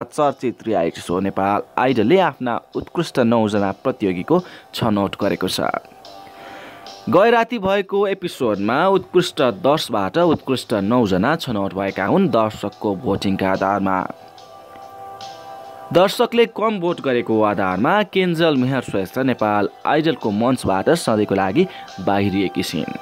चर्चित reality so Nepal आइडलले आफ्ना उत्कृष्ट 9 जना प्रतियोगीको छनौट गरेको छ। गए राति भएको एपिसोडमा उत्कृष्ट 10 बाट उत्कृष्ट 9 जना छनौट भएका हुन् दर्शकको भोटिङका आधारमा। दर्शकले कम भोट गरेको आधारमा केन्जल मेहर श्रेष्ठ नेपाल आइडलको मञ्चबाट सधैँको लागि बाहिरिएकी छिन्।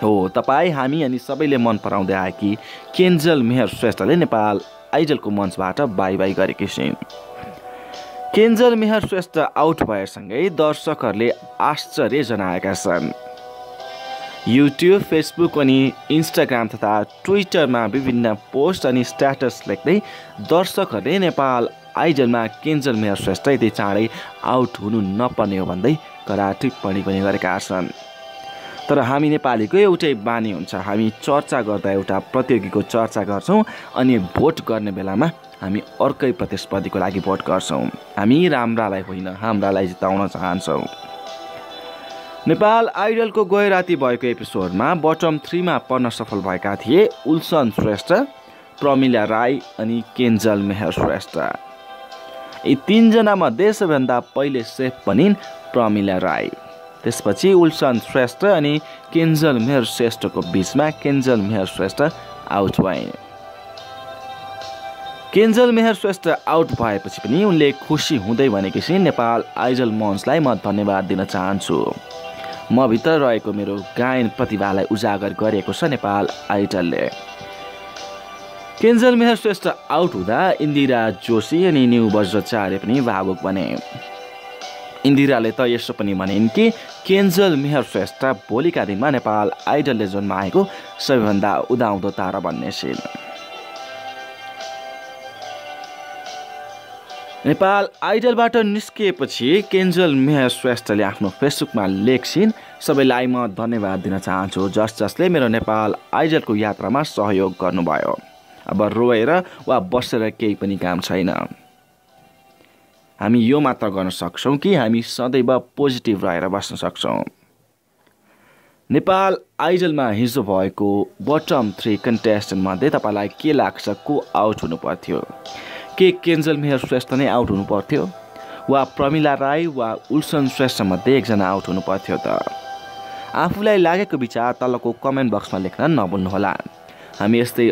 हो तपाईँ हामी अनि सबैले मन पराउँदै आएकी केन्जल मेहर श्रेष्ठले नेपाल आइडलको मञ्चबाट बाई बाई गरेकी छिन्। केन्जल मेहर श्रेष्ठ आउट भएसँगै दर्शकहरूले आश्चर्य जनाएका छन्। युट्युब, फेसबुक अनि इन्स्टाग्राम तथा ट्विटरमा विभिन्न पोस्ट अनि स्ट्याटस लेख्दै दर्शकहरूले नेपाल आइडलमा केन्जल मेहर श्रेष्ठ यति चाँडै आउट हुनु नपर्ने हो भन्दै कडा टिप्पणी पनि गरेका छन्। तर हामी नेपालीको एउटै बानी हुन्छ, हामी चर्चा गर्दा एउटा प्रतियोगीको चर्चा गर्छौँ अनि भोट गर्ने बेलामा हामी अर्कै प्रतिस्पर्धीको लागि भोट गर्छौँ। हामी राम्रालाई होइन हाम्रालाई जिताउन चाहन्छौँ। नेपाल आइडलको गए राति भएको एपिसोडमा बटम 3 मा पर्न सफल भएका थिए उल्सन श्रेष्ठ, प्रमिला राई अनि केन्जल मेहर श्रेष्ठ। यी 3 जना मध्ये सबैभन्दा पहिले सेफ बनिन् प्रमिला राई। त्यसपछि उल्सन श्रेष्ठ अनि केन्जल मेहर श्रेष्ठको बीचमा केन्जल मेहर श्रेष्ठ आउट भए। केन्जल मेहर श्रेष्ठ आउट भएपछि पनि उनले खुसी हुँदै भनेकी छिन्, नेपाल आइडल मञ्चलाई म धन्यवाद दिन चाहन्छु। म भित्र रहेको मेरो गायन प्रतिभालाई उजागर गरेको छ नेपाल आइडलले। केन्जल मेहर श्रेष्ठ आउट हुँदा इन्दिरा जोशी अनि न्यू बज्राचार्य पनि भावुक बने। इन्दिराले त यसो पनि भनिन् कि केन्जल मेहर श्रेष्ठ भोलिका दिनमा नेपाल आइडलले जन्माएको सबैभन्दा उदाउँदो तारा बन्ने छिन्। नेपाल आइडलबाट निस्किएपछि केन्जल मेहर श्रेष्ठले आफ्नो फेसबुकमा लेख्छिन्, सबैलाई म धन्यवाद दिन चाहन्छु जसले मेरो नेपाल आइडलको यात्रामा सहयोग गर्नुभयो। अब रोएर वा बसेर केही पनि काम छैन। हामी यो मात्र गर्न सक्छौँ कि हामी सदैव पोजिटिभ रहेर बस्न सक्छौँ। नेपाल आइडलमा हिजो भएको बटम 3 कन्टेस्टेन्ट मध्ये तपाईँलाई के लाग्छ को आउट हुनु पर्थ्यो? के केन्जल मेहर श्रेष्ठ नै आउट हुनु पर्थ्यो वा प्रमिला राई वा उल्सन श्रेष्ठ मध्ये एकजना आउट हुनु पर्थ्यो त? आफूलाई लागेको विचार तलको कमेन्ट बक्समा लेख्न नभुल्नुहोला। हामी यस्तै